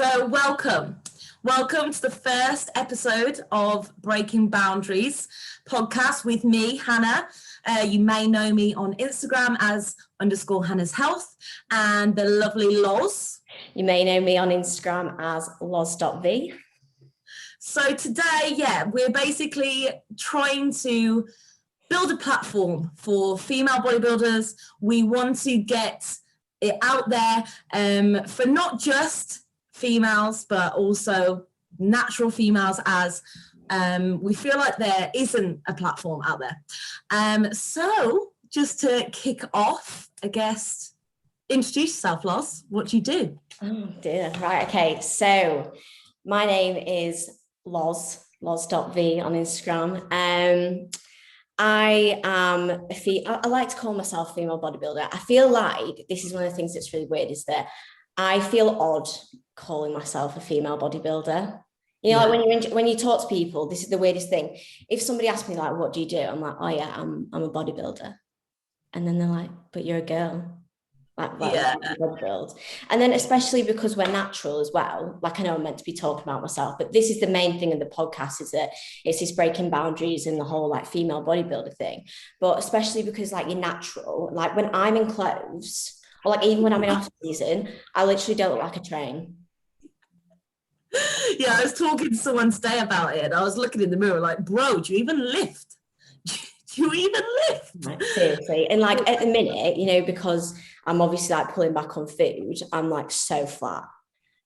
So welcome to the first episode of Breaking Boundaries podcast with me, Hannah. You may know me on Instagram as _Hannah's Health, and the lovely Loz. You may know me on Instagram as loz.v. So today, we're basically trying to build a platform for female bodybuilders. We want to get it out there for not just females, but also natural females, as we feel like there isn't a platform out there. So just to kick off, I guess, introduce yourself, Loz. What do you do? Oh dear. Right. Okay. So my name is loz.v on Instagram. I am I like to call myself a female bodybuilder. I feel like this is one of the things that's really weird, is that I feel odd calling myself a female bodybuilder. You know, like when you talk to people, this is the weirdest thing. If somebody asks me like, "What do you do?" I'm like, "Oh yeah, I'm a bodybuilder," and then they're like, "But you're a girl." Bodybuild. And then especially because we're natural as well, like I know I'm meant to be talking about myself, but this is the main thing of the podcast, is that it's this breaking boundaries and the whole like female bodybuilder thing. But especially because like you're natural, like when I'm in clothes, or like even when I'm in off season, I literally don't look like a train. Yeah, I was talking to someone today about it, and I was looking in the mirror like, bro, do you even lift? Do you even lift? Like, seriously. And like at the minute, you know, because I'm obviously like pulling back on food, I'm like so flat.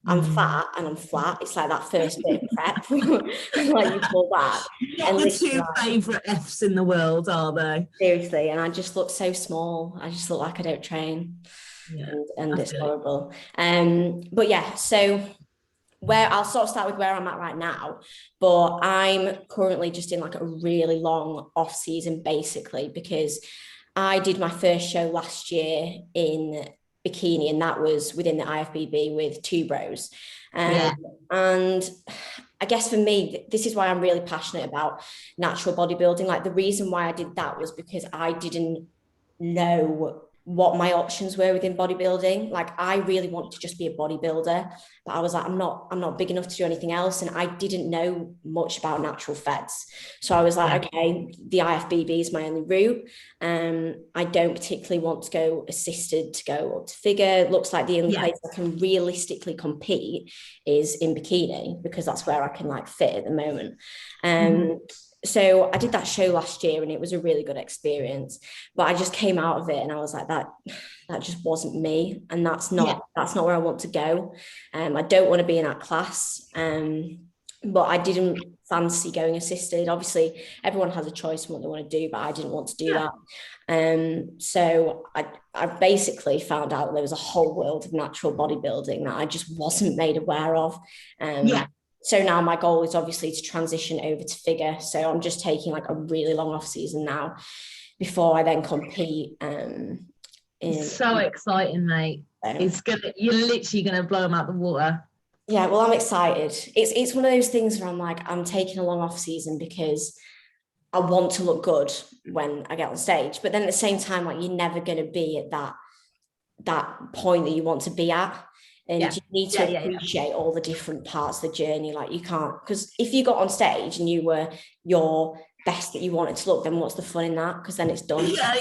I'm fat and I'm flat. It's like that first bit of prep, like you pull back. Not and the two favourite F's in the world, are they? Seriously, and I just look so small. I just look like I don't train, and it's horrible. But yeah, so where I'll sort of start with where I'm at right now, but I'm currently just in like a really long off season, basically, because I did my first show last year in bikini, and that was within the IFBB with two bros. And I guess for me, this is why I'm really passionate about natural bodybuilding. Like the reason why I did that was because I didn't know what my options were within bodybuilding. Like I really wanted to just be a bodybuilder, but I was like, I'm not big enough to do anything else. And I didn't know much about natural feds. So I was like, okay, the IFBB is my only route. I don't particularly want to go assisted to go up to figure. It looks like the only place I can realistically compete is in bikini, because that's where I can like fit at the moment. So I did that show last year, and it was a really good experience, but I just came out of it and I was like, that just wasn't me. And that's not where I want to go. I don't want to be in that class. But I didn't fancy going assisted. Obviously everyone has a choice in what they want to do, but I didn't want to do that. So I basically found out there was a whole world of natural bodybuilding that I just wasn't made aware of. So now my goal is obviously to transition over to figure. So I'm just taking like a really long off season now before I then compete. It's so exciting, mate. You're literally gonna blow them out the water. Yeah, well, I'm excited. It's one of those things where I'm like, I'm taking a long off season because I want to look good when I get on stage. But then at the same time, like you're never gonna be at that point that you want to be at. And you need to appreciate all the different parts of the journey. Like you can't, because if you got on stage and you were your best that you wanted to look, then what's the fun in that? Because then it's done. Yeah.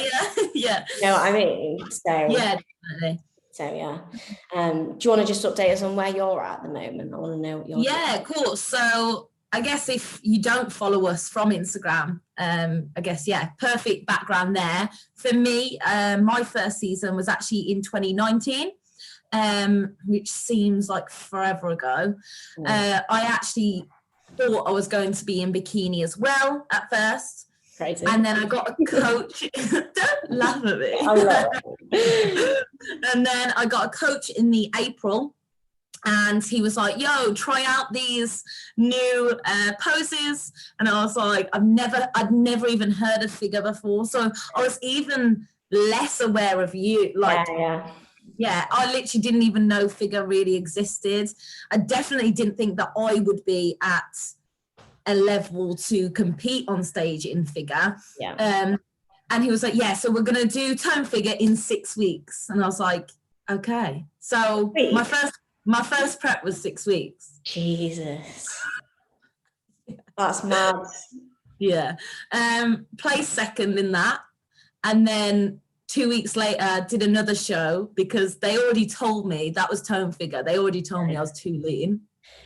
You know what I mean? So yeah, definitely. So do you want to just update us on where you're at the moment? I want to know what you're doing. Cool. So I guess if you don't follow us from Instagram, I guess perfect background there. For me, my first season was actually in 2019. Which seems like forever ago. I actually thought I was going to be in bikini as well at first. Crazy. And then I got a coach. Don't laugh at me. I love it. And then I got a coach in the April, and he was like, yo, try out these new poses. And I was like, I'd never even heard of figure before. So I was even less aware of you. Like, I literally didn't even know figure really existed. I definitely didn't think that I would be at a level to compete on stage in figure. And he was like, so we're going to do tone figure in 6 weeks. And I was like, okay. So my first My first prep was 6 weeks. Jesus. That's mad. Yeah. Placed second in that. And then 2 weeks later, did another show because they already told me that was tone figure. They already told me I was too lean.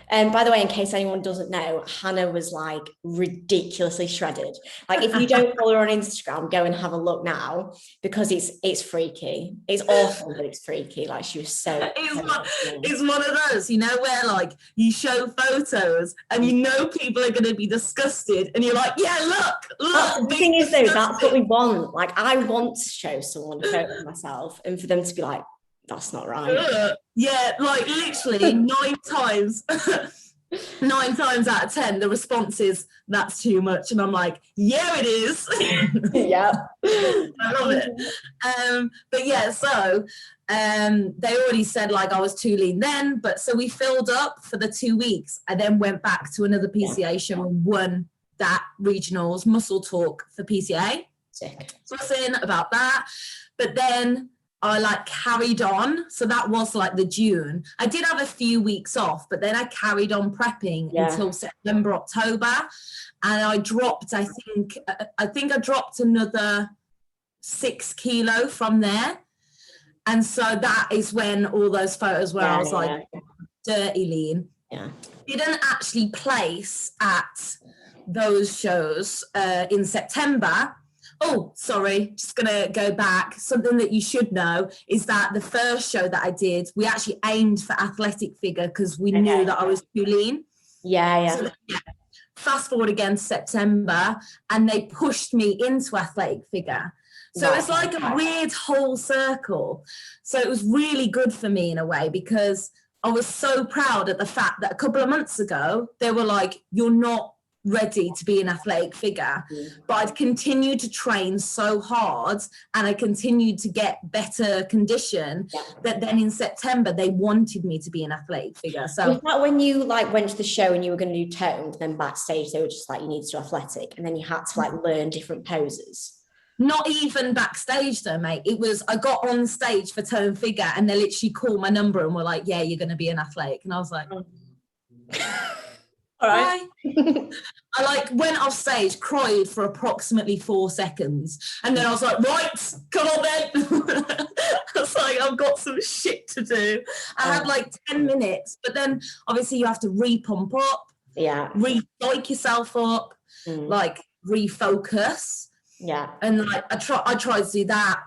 And by the way, in case anyone doesn't know, Hannah was like ridiculously shredded. Like if you don't follow her on Instagram, go and have a look now because it's freaky. It's awful, but it's freaky. Like she was so. It's one of those, you know, where like you show photos and you know people are going to be disgusted, and you're like, yeah, look. The thing is, though, that's what we want. Like I want to show someone a photo of myself, and for them to be like, that's not right. Yeah, like literally 9 times out of 10 the response is that's too much, and I'm like, yeah, it is. Yeah. I love it. But yeah, so they already said like I was too lean then, but so we filled up for the 2 weeks. I then went back to another PCA show and won that regionals muscle talk for PCA. Sick. So I was in about that, but then I like carried on. So that was like the June. I did have a few weeks off, but then I carried on prepping until September, October. And I dropped, I think I dropped another 6 kilo from there. And so that is when all those photos where I was like dirty lean. Yeah. Didn't actually place at those shows in September. Oh, sorry, just going to go back. Something that you should know is that the first show that I did, we actually aimed for athletic figure because we knew that I was too lean. Yeah. So, fast forward again to September, and they pushed me into athletic figure. So it's like a weird whole circle. So it was really good for me in a way because I was so proud at the fact that a couple of months ago, they were like, you're not ready to be an athletic figure, but I'd continued to train so hard and I continued to get better condition that then in September they wanted me to be an athletic figure. So was that when you like went to the show and you were going to do toned, then backstage they were just like, you need to do athletic, and then you had to like learn different poses? Not even backstage though, mate. It was, I got on stage for tone figure and they literally called my number and were like, yeah, you're going to be an athletic. And I was like, all right. I like went off stage, cried for approximately 4 seconds, and then I was like, right, come on then. I was like, I've got some shit to do. I had like 10 minutes, but then obviously you have to re-pump up, re-psych yourself up, like refocus. Yeah. And like I tried to do that.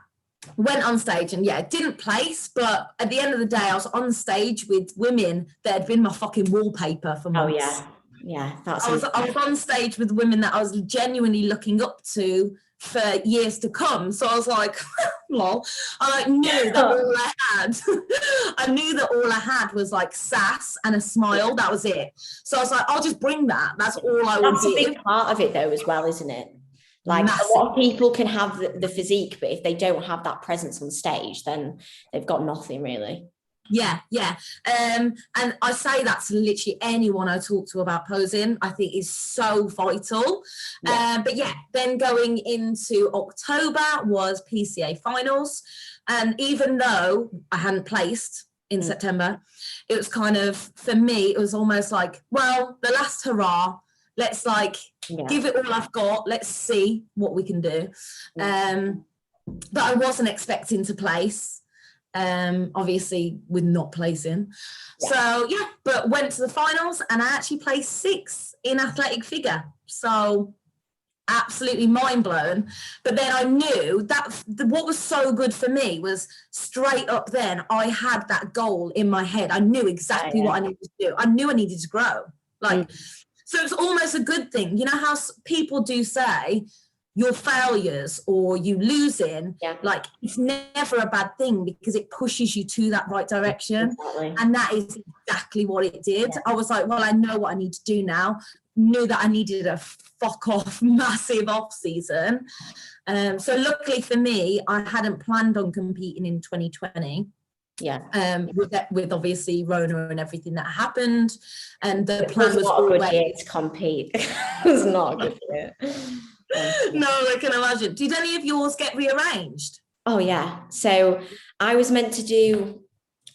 Went on stage and didn't place, but at the end of the day I was on stage with women that had been my fucking wallpaper for months. I was on stage with women that I was genuinely looking up to for years to come. So I was like, lol. I knew that all I had I knew that all I had was like sass and a smile. That was it. So I was like, I'll just bring that. That's all I would give. That's a big part of it though as well, isn't it? Like a lot of people can have the physique, but if they don't have that presence on stage, then they've got nothing really. Yeah. And I say that to literally anyone I talk to about posing. I think is so vital. But then going into October was PCA finals. And even though I hadn't placed in September, it was kind of, for me, it was almost like, well, the last hurrah. Let's give it all I've got. Let's see what we can do. But I wasn't expecting to place, obviously with not placing. So but went to the finals and I actually placed 6th in athletic figure. So absolutely mind blown. But then I knew that what was so good for me was straight up then I had that goal in my head. I knew exactly what I needed to do. I knew I needed to grow. So it's almost a good thing. You know how people do say your failures or you losing, like it's never a bad thing because it pushes you to that right direction. Exactly. And that is exactly what it did. I was like, well, I know what I need to do now. Knew that I needed a fuck off massive off season. So luckily for me, I hadn't planned on competing in 2020. With obviously Rona and everything that happened, and the plan was not a good year to compete. It was not a good year. No, I can imagine. Did any of yours get rearranged? Oh yeah. So I was meant to do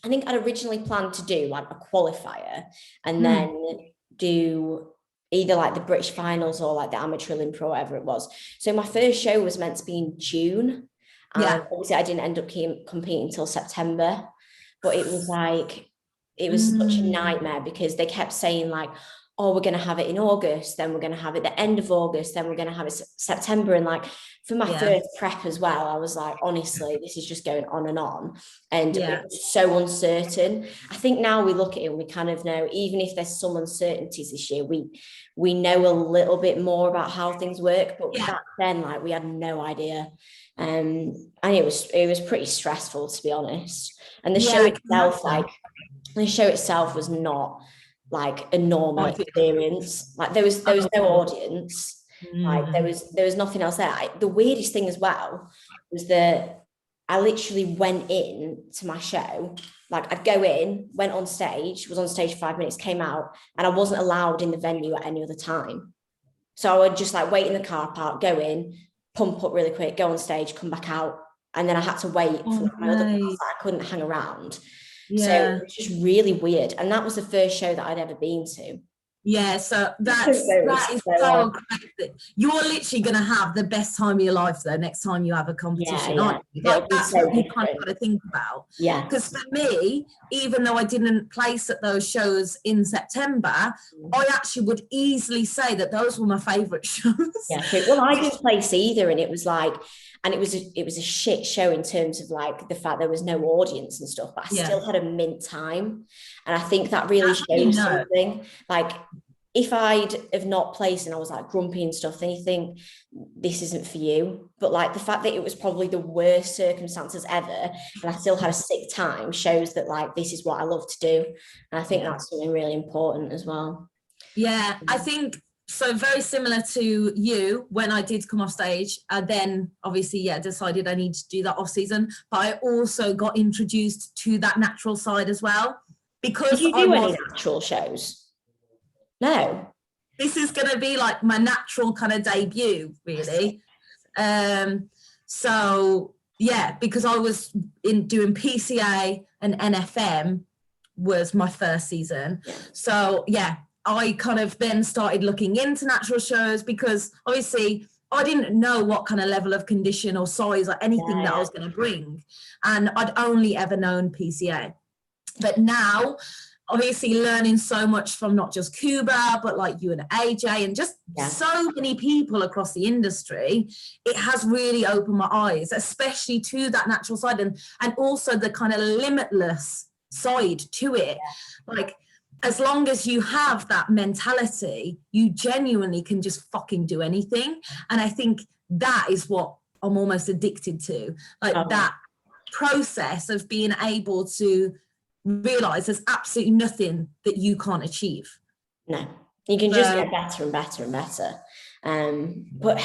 I think I'd originally planned to do like a qualifier and then do either like the British finals or like the amateur Olympia or whatever it was. So my first show was meant to be in June. And obviously I didn't end up competing until September. But it was like, it was such a nightmare because they kept saying like, oh, we're going to have it in August, then we're going to have it the end of August, then we're going to have it September. And like for my first prep as well, I was like, honestly, this is just going on. And it was so uncertain. I think now we look at it and we kind of know, even if there's some uncertainties this year, we know a little bit more about how things work. But back then, like we had no idea. And it was pretty stressful, to be honest. And the show itself, was not like a normal experience. Like there was no audience. Like there was nothing else there. The weirdest thing as well was that I literally went in to my show. Like I'd go in, went on stage, was on stage for 5 minutes, came out, and I wasn't allowed in the venue at any other time. So I would just like wait in the car park, go in, pump up really quick, go on stage, come back out, and then I had to wait for my other class. I couldn't hang around. So it was just really weird. And that was the first show that I'd ever been to. Yeah, so that is so crazy. You're literally going to have the best time of your life though next time you have a competition, aren't you? Like, that's what you kind of got to think about. Yeah. Because for me, even though I didn't place at those shows in September, I actually would easily say that those were my favourite shows. Yeah, well, I didn't place either, and it was like, and it was a shit show in terms of like the fact there was no audience and stuff, but I still had a mint time. And I think that really shows something. Like if I'd have not placed and I was like grumpy and stuff, then you think this isn't for you. But like the fact that it was probably the worst circumstances ever and I still had a sick time shows that like this is what I love to do. And I think that's something really important as well. Yeah, I think so. Very similar to you, when I did come off stage, then obviously, decided I need to do that off season. But I also got introduced to that natural side as well. Because did you do any natural shows? No. This is going to be like my natural kind of debut, really. So yeah, because I was doing PCA and NFM was my first season. So yeah, I kind of then started looking into natural shows because obviously I didn't know what kind of level of condition or size or anything that I was going to bring. And I'd only ever known PCA. But now, obviously learning so much from not just Cuba, but like you and AJ and just so many people across the industry, it has really opened my eyes, especially to that natural side and also the kind of limitless side to it. Like, as long as you have that mentality, you genuinely can just fucking do anything. And I think that is what I'm almost addicted to. Like that process of being able to realize there's absolutely nothing that you can't achieve. No, you can just get better and better and better. But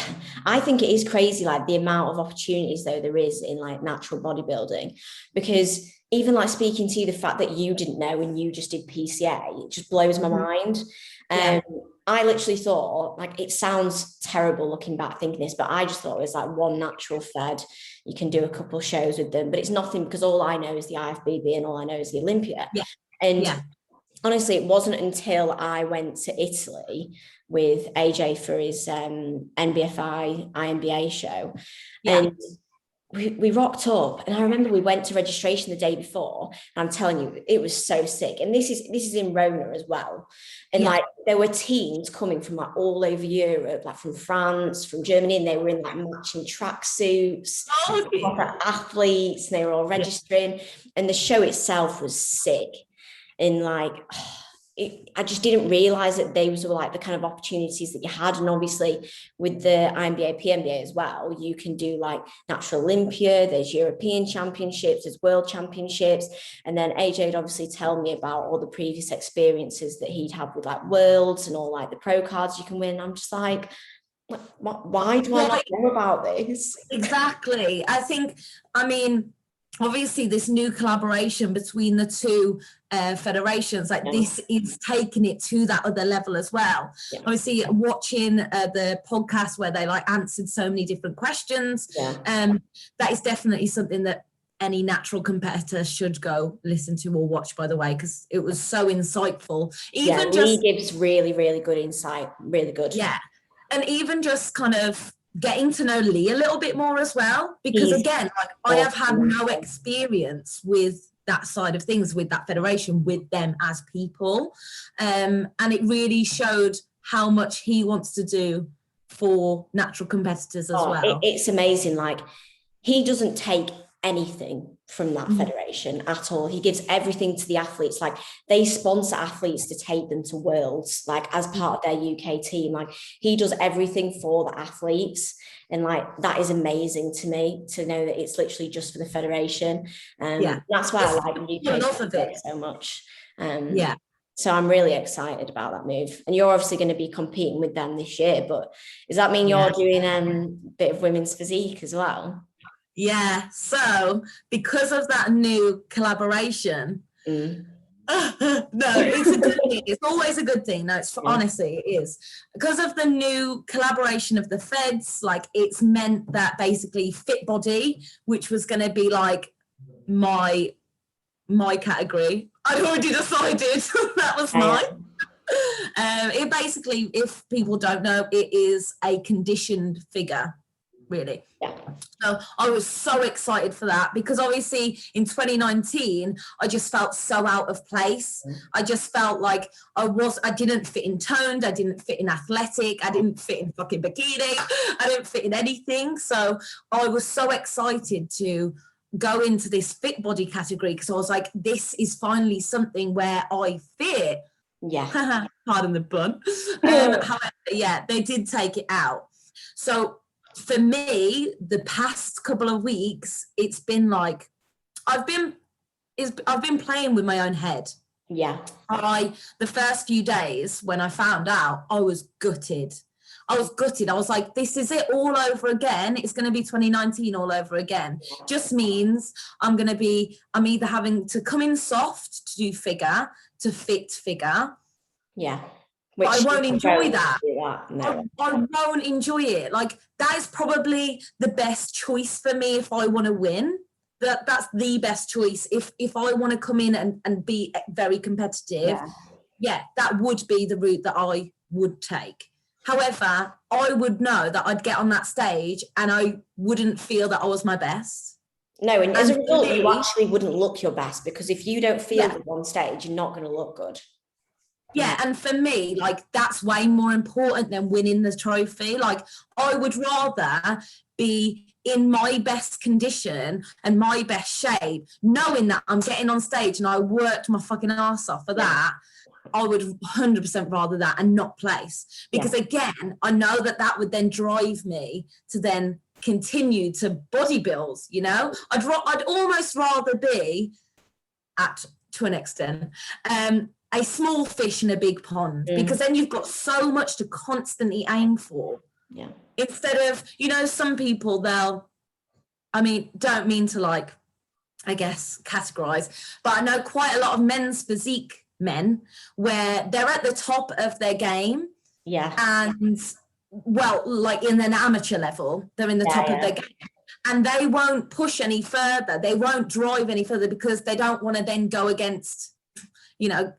I think it is crazy, like the amount of opportunities though there is in like natural bodybuilding, because even like speaking to you, the fact that you didn't know and you just did PCA, it just blows my mind. I literally thought, like, it sounds terrible looking back thinking this, but I just thought it was like one natural fed. You can do a couple of shows with them, but it's nothing because all I know is the IFBB and all I know is the Olympia. Honestly, it wasn't until I went to Italy with AJ for his NBFI IMBA show. And we rocked up, and I remember we went to registration the day before, and I'm telling you, it was so sick. And this is in Rona as well. And like there were teams coming from like all over Europe, like from France, from Germany, and they were in like matching tracksuits, athletes, and they were all registering. And the show itself was sick. And like I just didn't realize that those were like the kind of opportunities that you had. And obviously with the IMBA, PMBA as well, you can do like Natural Olympia, there's European Championships, there's World Championships. And then AJ would obviously tell me about all the previous experiences that he'd have with like Worlds and all like the pro cards you can win. I'm just like, why do I not know about this? Exactly. I mean, obviously this new collaboration between the two federations, like this is taking it to that other level as well. Obviously watching the podcast where they like answered so many different questions, that is definitely something that any natural competitor should go listen to or watch, by the way, because it was so insightful. Even Lee gives really, really good insight, really good. Yeah. And even just kind of getting to know Lee a little bit more as well, because again, like I have had no experience with that side of things, with that federation, with them as people. And it really showed how much he wants to do for natural competitors as well. It's amazing. Like, he doesn't take anything from that federation at all. He gives everything to the athletes. Like, they sponsor athletes to take them to worlds, like as part of their UK team. Like, he does everything for the athletes, and like that is amazing to me, to know that it's literally just for the federation. That's why I like UK so much. So I'm really excited about that move. And you're obviously going to be competing with them this year, but does that mean you're doing a bit of women's physique as well? Yeah, so because of that new collaboration, no, it's a good thing. It's always a good thing. No, it's honestly, it is. Because of the new collaboration of the feds, like, it's meant that basically Fit Body, which was going to be like my category, I'd already decided that was mine. It basically, if people don't know, it is a conditioned figure, really. So I was so excited for that, because obviously in 2019 I just felt so out of place. I just felt like I didn't fit in toned, I didn't fit in athletic, I didn't fit in fucking bikini, I didn't fit in anything. So I was so excited to go into this Fit Body category, because I was like, this is finally something where I fit. Pardon the pun. However, they did take it out. So for me, the past couple of weeks, it's been like I've been playing with my own head. The first few days when I found out, I was gutted. I was like, this is it all over again. It's going to be 2019 all over again. Just means I'm either having to come in soft to do figure, to fit figure. But I won't enjoy that. No. I won't enjoy it. Like, that is probably the best choice for me if I want to win. That's the best choice. If I want to come in and be very competitive, that would be the route that I would take. However, I would know that I'd get on that stage and I wouldn't feel that I was my best. No, and as a result, you actually wouldn't look your best, because if you don't feel it on stage, you're not going to look good. And for me, like, that's way more important than winning the trophy. Like, I would rather be in my best condition and my best shape, knowing that I'm getting on stage and I worked my fucking ass off for that. I would 100% rather that and not place, because again, I know that would then drive me to then continue to bodybuild. You know, I'd almost rather be to an extent a small fish in a big pond, because then you've got so much to constantly aim for. Instead of, some people, don't mean to, like, I guess, categorize, but I know quite a lot of men's physique men where they're at the top of their game. And, well, like in an amateur level, they're in the top of their game. And they won't push any further. They won't drive any further, because they don't want to then go against,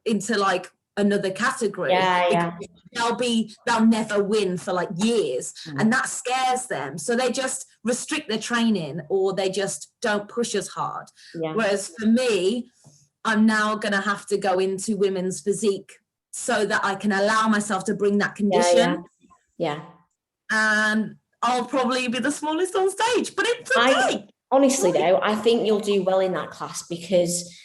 into like another category. They'll never win for like years, and that scares them. So they just restrict their training, or they just don't push as hard. Whereas for me, I'm now going to have to go into women's physique so that I can allow myself to bring that condition. And I'll probably be the smallest on stage, but it's okay. Honestly, though, I think you'll do well in that class, because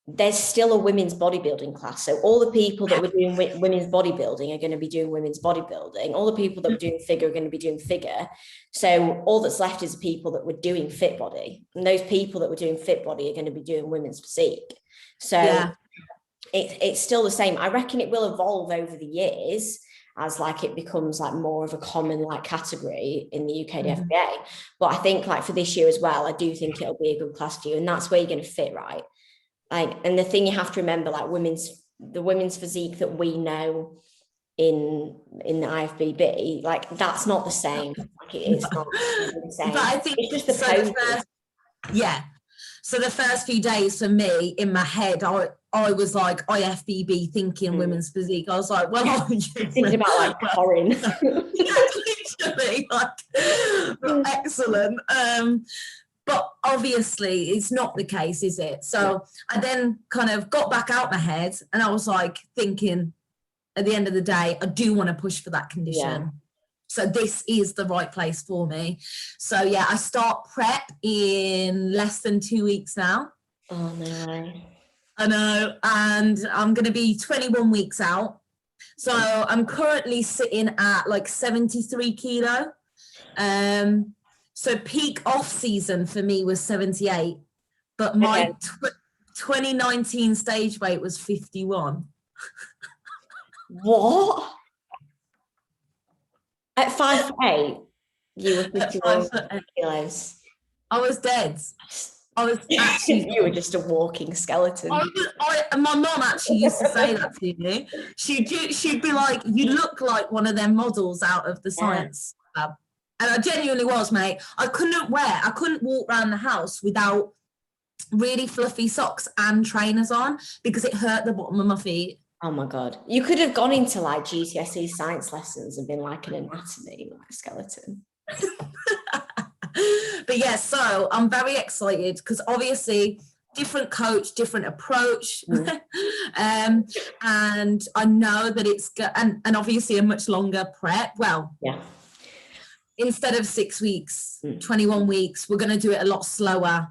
there's still a women's bodybuilding class. So all the people that were doing women's bodybuilding are going to be doing women's bodybuilding. All the people that were doing figure are going to be doing figure. So all that's left is the people that were doing fit body. And those people that were doing fit body are going to be doing women's physique. So it's still the same. I reckon it will evolve over the years as like it becomes like more of a common like category in the UK FBA. But I think like for this year as well, I do think it'll be a good class for you, and that's where you're going to fit right. Like, and the thing you have to remember, like the women's physique that we know in the IFBB, like that's not the same. Like it's not the same. But I think it's just the poses. So the first few days for me in my head, I was like IFBB thinking women's physique. I was like, well, thinking about like foreign. Literally, like excellent. But obviously it's not the case, is it? So I then kind of got back out my head and I was like thinking at the end of the day, I do want to push for that condition. Yeah. So this is the right place for me. So yeah, I start prep in less than 2 weeks now. Oh no way. I know. And I'm going to be 21 weeks out. So I'm currently sitting at like 73 kilo. So peak off season for me was 78, but my 2019 stage weight was 51. What? At 5'8", you were 51 kilos. I was dead. I was actually. You were just a walking skeleton. My mum actually used to say that to me. She'd be like, "You look like one of them models out of the science lab." And I genuinely was, mate. I couldn't walk around the house without really fluffy socks and trainers on because it hurt the bottom of my feet. Oh my God. You could have gone into like GCSE science lessons and been like an anatomy, like a skeleton. But yeah, so I'm very excited because obviously different coach, different approach. And I know that it's and obviously a much longer prep. Well, yeah. Instead of 6 weeks, 21 weeks, we're going to do it a lot slower.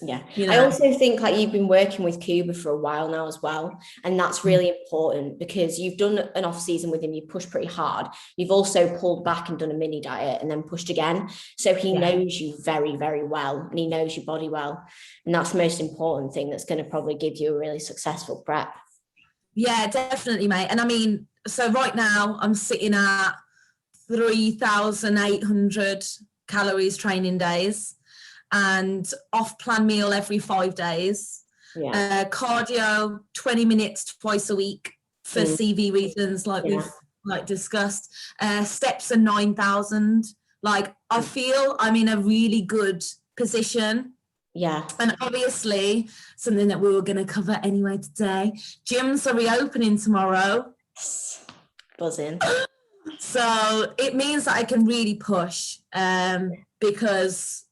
Yeah. You know? I also think like you've been working with Cuba for a while now as well. And that's really important because you've done an off season with him. You pushed pretty hard. You've also pulled back and done a mini diet and then pushed again. So he knows you very, very well and he knows your body well. And that's the most important thing that's going to probably give you a really successful prep. Yeah, definitely, mate. And I mean, so right now I'm sitting at 3,800 calories training days and off-plan meal every 5 days. Yeah. Cardio 20 minutes twice a week for CV reasons, like we've discussed. Steps are 9,000. Like I feel I'm in a really good position. Yeah. And obviously something that we were going to cover anyway today. Gyms are reopening tomorrow. Buzzing. So it means that I can really push because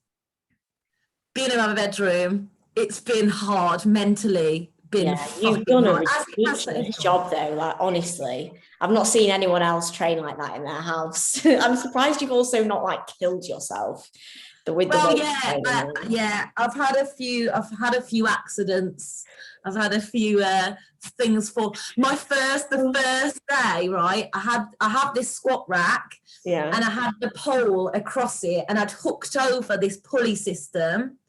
being in my bedroom, it's been hard mentally. You've done a ridiculous job though, like honestly. I've not seen anyone else train like that in their house. I'm surprised you've also not like killed yourself. I've had a few accidents. I've had a few things for the first day, right? I had this squat rack, and I had the pole across it, and I'd hooked over this pulley system.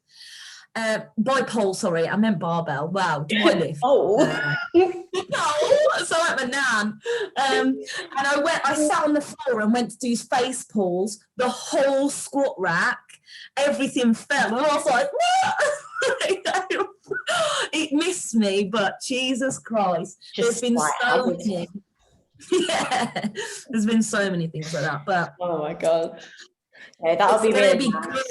By pole, sorry, I meant barbell. Wow, do I live? No, so I'm a nan. And I sat on the floor and went to do face pulls. The whole squat rack, everything fell, and I was like, what? It missed me, but Jesus Christ, there's been so many. Yeah, there's been so many things like that. But oh my God, yeah, that'll be really nice.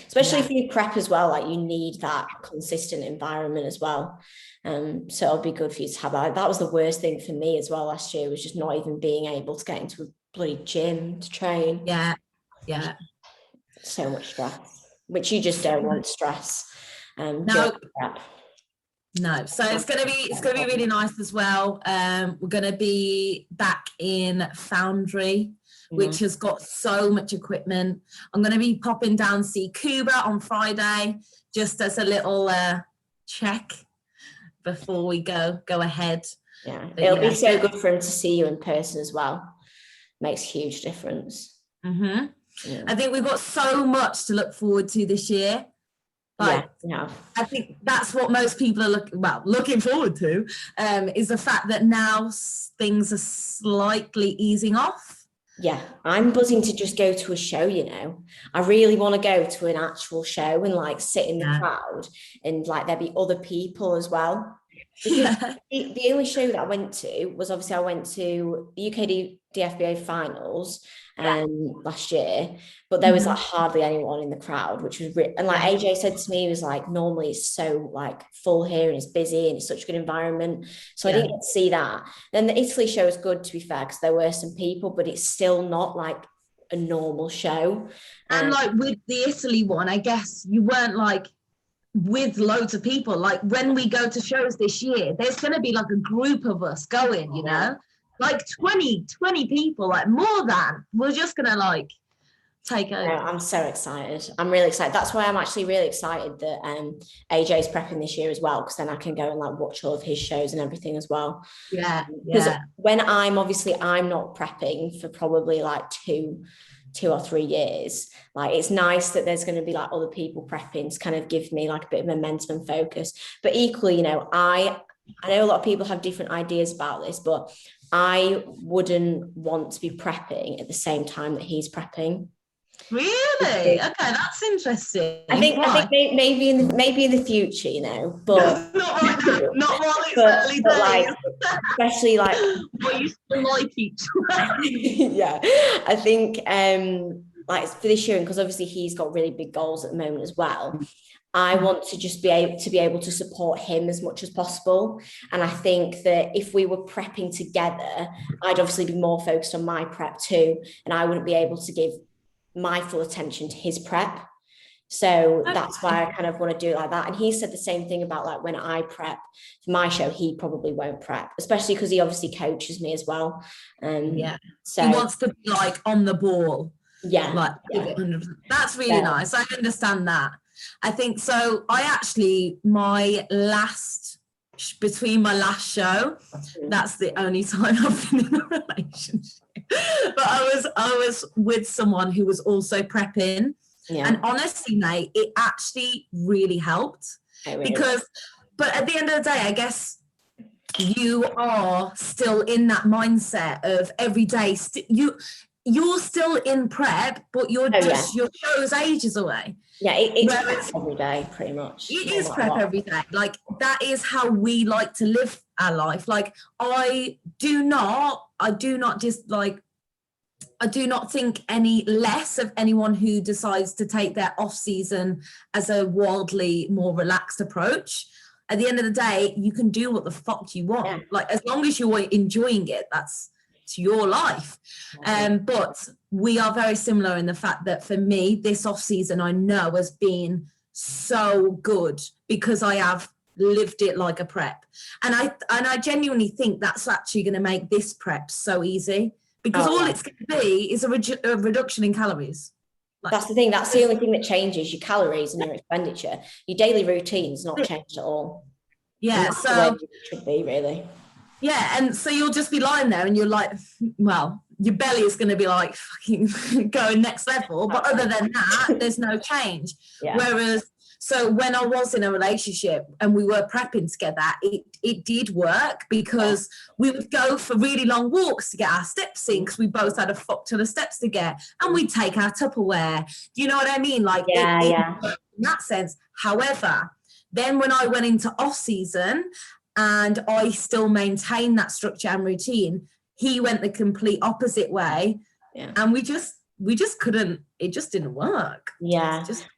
Especially for your prep as well, like you need that consistent environment as well. So it'll be good for you to have that. That was the worst thing for me as well last year, was just not even being able to get into a bloody gym to train. Yeah. So much stress, which you just don't want stress. No. So it's gonna be really nice as well. We're gonna be back in Foundry, which has got so much equipment. I'm going to be popping down to see Cuba on Friday, just as a little check before we go ahead. Yeah, it'll be so good for him to see you in person as well. Makes a huge difference. Mm-hmm. Yeah. I think we've got so much to look forward to this year. I think that's what most people are looking forward to, is the fact that now things are slightly easing off. Yeah, I'm buzzing to just go to a show, you know. I really want to go to an actual show and like sit in the crowd and like there be other people as well. Because the only show that I went to was, obviously I went to the UK DFBA finals last year, but there was like hardly anyone in the crowd, which was and like AJ said to me, he was like, normally it's so like full here and it's busy and it's such a good environment, so I didn't get to see that. Then the Italy show was good, to be fair, because there were some people, but it's still not like a normal show. And like with the Italy one, I guess you weren't like with loads of people. Like when we go to shows this year, there's going to be like a group of us going, you know, like 20 people, like more than. We're just going to like take over. No, I'm so excited. I'm really excited. That's why I'm actually really excited that AJ's prepping this year as well, because then I can go and like watch all of his shows and everything as well. Because when I'm not prepping for probably like two or 3 years, like it's nice that there's going to be like other people prepping to kind of give me like a bit of momentum and focus. But equally, you know, I know a lot of people have different ideas about this, but I wouldn't want to be prepping at the same time that he's prepping. Really? Okay, that's interesting. I think maybe in the future, you know, but not right now, not while it's early days. Like, especially like what you still like each other. Yeah, I think like for this year, because obviously he's got really big goals at the moment as well. I want to just be able to support him as much as possible. And I think that if we were prepping together, I'd obviously be more focused on my prep too, and I wouldn't be able to give my full attention to his prep. So that's why I kind of want to do it like that. And he said the same thing about like when I prep for my show, he probably won't prep, especially because he obviously coaches me as well. So he wants to be like on the ball. Like that's really nice. I understand that. I think so. I actually, between my last show, that's the only time I've been in a relationship. But I was with someone who was also prepping, and honestly, mate, it actually really helped. But at the end of the day, I guess you are still in that mindset of every day. You're still in prep, but your show's ages away. It's prep every day, pretty much. It is prep every day. Like that is how we like to live our life. Like I do not think any less of anyone who decides to take their off season as a wildly more relaxed approach. At the end of the day, you can do what the fuck you want. Like as long as you're enjoying it, it's your life. But we are very similar in the fact that for me, this off season I know has been so good because I have lived it like a prep, and I genuinely think that's actually going to make this prep so easy, because all it's going to be is a reduction in calories. That's the thing. That's the only thing that changes: your calories and your expenditure. Your daily routine's not changed at all. So it should be, really. And so you'll just be lying there and you're like, well, your belly is going to be like fucking going next level, but other than that, there's no change. Whereas, so when I was in a relationship and we were prepping together, it did work, because we would go for really long walks to get our steps in, because we both had a fuck ton of steps to get, and we'd take our Tupperware. Do you know what I mean? Like in that sense. However, then when I went into off season and I still maintained that structure and routine, he went the complete opposite way, and we just couldn't. It just didn't work.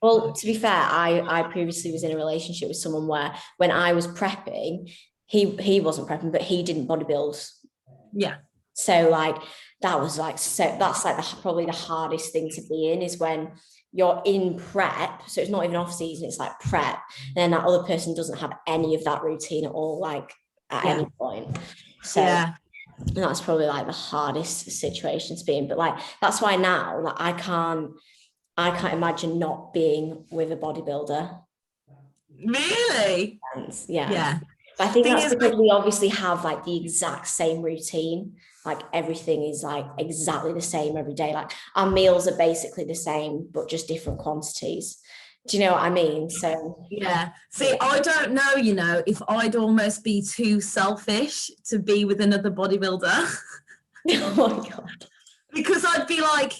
Well, to be fair, I previously was in a relationship with someone where when I was prepping, he wasn't prepping, but he didn't bodybuild. So like that's probably the hardest thing to be in, is when you're in prep, so it's not even off season, it's like prep, and then that other person doesn't have any of that routine at all, like at any point. So that's probably like the hardest situation to be in. But like that's why now, like I can't imagine not being with a bodybuilder. Really? But I think that's because we obviously have like the exact same routine. Like everything is like exactly the same every day. Like our meals are basically the same, but just different quantities. Do you know what I mean? So See, I don't know, you know, if I'd almost be too selfish to be with another bodybuilder. Oh my God. Because I'd be like,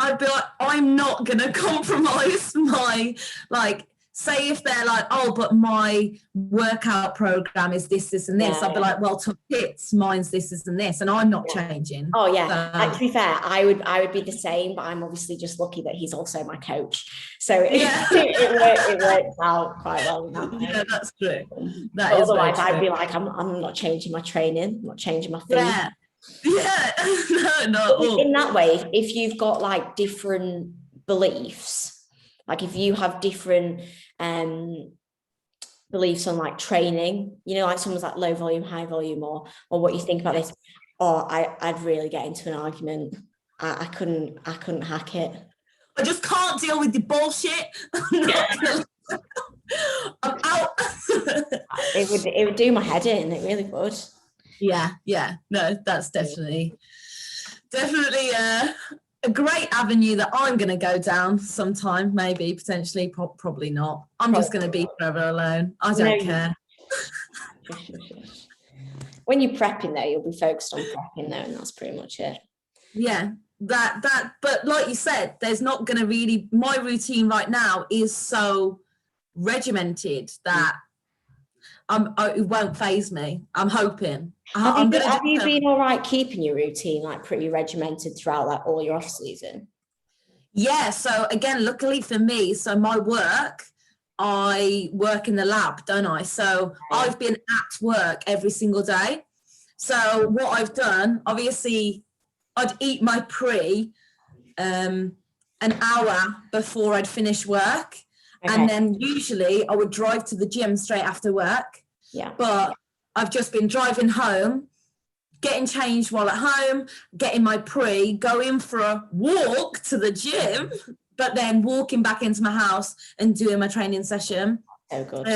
I'm not gonna compromise my like say if they're like, oh, but my workout program is this, and this, I'd be like, well, to hits, mine's this, and this, and I'm not changing. Oh yeah. So, to be fair, I would be the same, but I'm obviously just lucky that he's also my coach. So it works out quite well. Yeah, that's true. That is otherwise, I'd be like, I'm not changing my training, I'm not changing my food. Yeah. No. In that way, if you've got like different beliefs, like if you have different beliefs on like training, you know, like someone's like low volume, high volume, or what you think about this, or I'd really get into an argument. I couldn't hack it. I just can't deal with the bullshit. I'm out. It would do my head in. It really would. Yeah. No, that's definitely a great avenue that I'm going to go down sometime, maybe, potentially, probably not. I'm just going to be forever alone. I don't care. When you're prepping though, you'll be focused on prepping though, and that's pretty much it. Yeah, but like you said, there's not going to really, my routine right now is so regimented that it won't phase me. I'm hoping. Have you been all right keeping your routine like pretty regimented throughout like all your off season? Yeah. So again, luckily for me, so my work, I work in the lab, don't I? So I've been at work every single day. So what I've done, obviously, I'd eat my pre an hour before I'd finish work. Okay. And then usually I would drive to the gym straight after work. Yeah. But I've just been driving home, getting changed while at home, getting my pre, going for a walk to the gym, but then walking back into my house and doing my training session. Oh, good.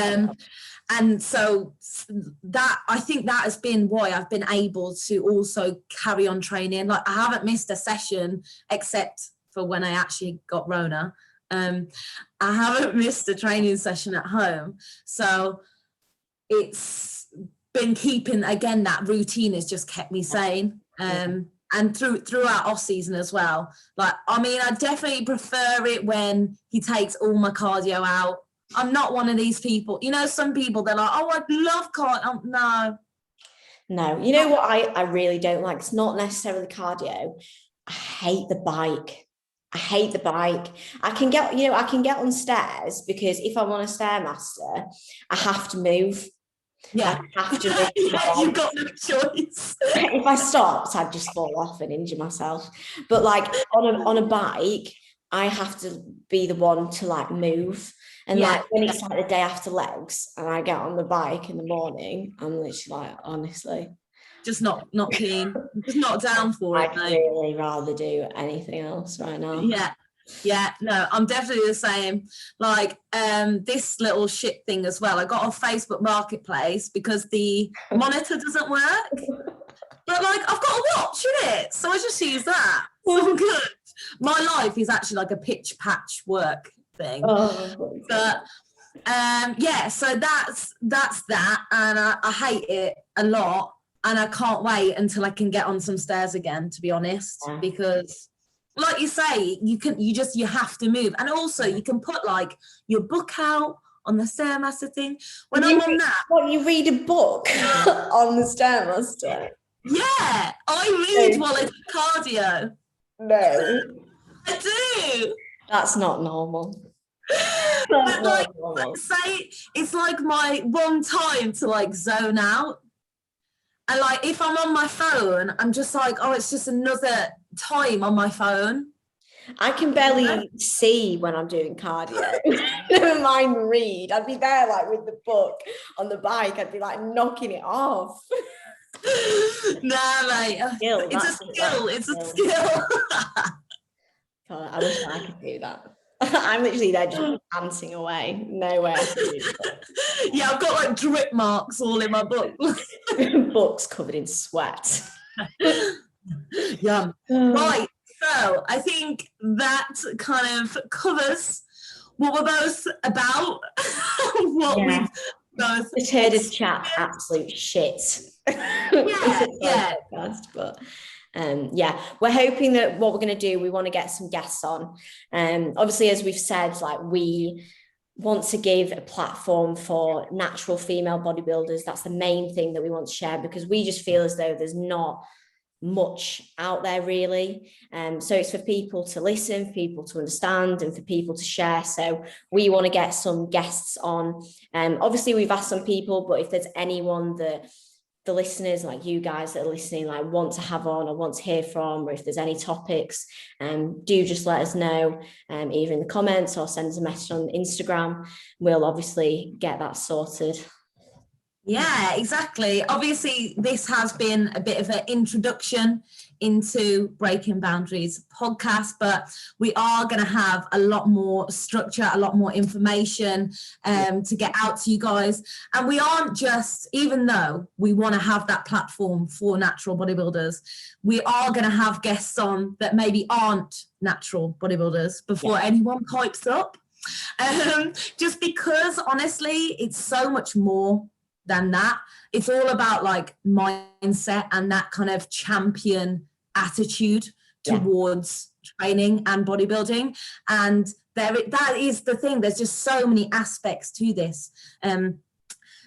And so that, I think that has been why I've been able to also carry on training. Like I haven't missed a session except for when I actually got Rona. I haven't missed a training session at home. So it's been keeping, again, that routine has just kept me sane. And throughout off season as well. Like, I mean, I definitely prefer it when he takes all my cardio out. I'm not one of these people, you know, some people, they're like, oh, I'd love cardio. No, you know what I really don't like? It's not necessarily cardio. I hate the bike. I can get on stairs because if I'm on a Stairmaster, I have to move. Yeah, I have to move. You've got no choice. If I stopped, I'd just fall off and injure myself. But like on a bike, I have to be the one to like move. And like when it's like the day after legs and I get on the bike in the morning, I'm literally like, honestly, just not keen, just not down for it. I'd really rather do anything else right now. Yeah, no, I'm definitely the same. Like this little shit thing as well. I got on Facebook Marketplace because the monitor doesn't work. But like I've got a watch in it, so I just use that. So good. My life is actually like a pitch patch work thing. But so that's that, and I hate it a lot, and I can't wait until I can get on some stairs again, to be honest, because like you say, you have to move, and also you can put like your book out on the Stairmaster thing. When I'm on that, you read a book on the Stairmaster? Yeah, I read while I do cardio. No, I do. That's not normal. But like, say it's like my one time to like zone out. And like if I'm on my phone, I'm just like, oh, it's just another time on my phone. I can barely see when I'm doing cardio. Never mind read. I'd be there like with the book on the bike. I'd be like knocking it off. Nah, mate. It's a skill. God, I wish I could do that. I'm literally there just dancing away. Nowhere. Yeah, I've got like drip marks all in my book. Books covered in sweat. Yum. Right. So I think that kind of covers what we're both about. We've both just heard us chat absolute shit. Yeah. But we're hoping that what we're going to do, we want to get some guests on. Obviously, as we've said, like we want to give a platform for natural female bodybuilders. That's the main thing that we want to share, because we just feel as though there's not much out there really. So it's for people to listen, for people to understand, and for people to share. So we want to get some guests on. Obviously we've asked some people, but if there's anyone that the listeners, like you guys that are listening, like want to have on or want to hear from, or if there's any topics, do just let us know, either in the comments or send us a message on Instagram. We'll obviously get that sorted. Yeah, exactly. Obviously, this has been a bit of an introduction into Breaking Boundaries podcast, but we are going to have a lot more structure, a lot more information to get out to you guys. And we aren't just, even though we want to have that platform for natural bodybuilders, we are going to have guests on that maybe aren't natural bodybuilders before anyone pipes up. Just because, honestly, it's so much more than that. It's all about like mindset and that kind of champion attitude towards training and bodybuilding. And that is the thing. There's just so many aspects to this.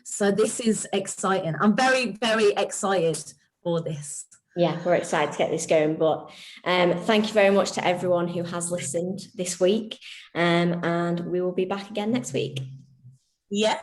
So this is exciting. I'm very, very excited for this. Yeah, we're excited to get this going. But thank you very much to everyone who has listened this week. And we will be back again next week. Yeah.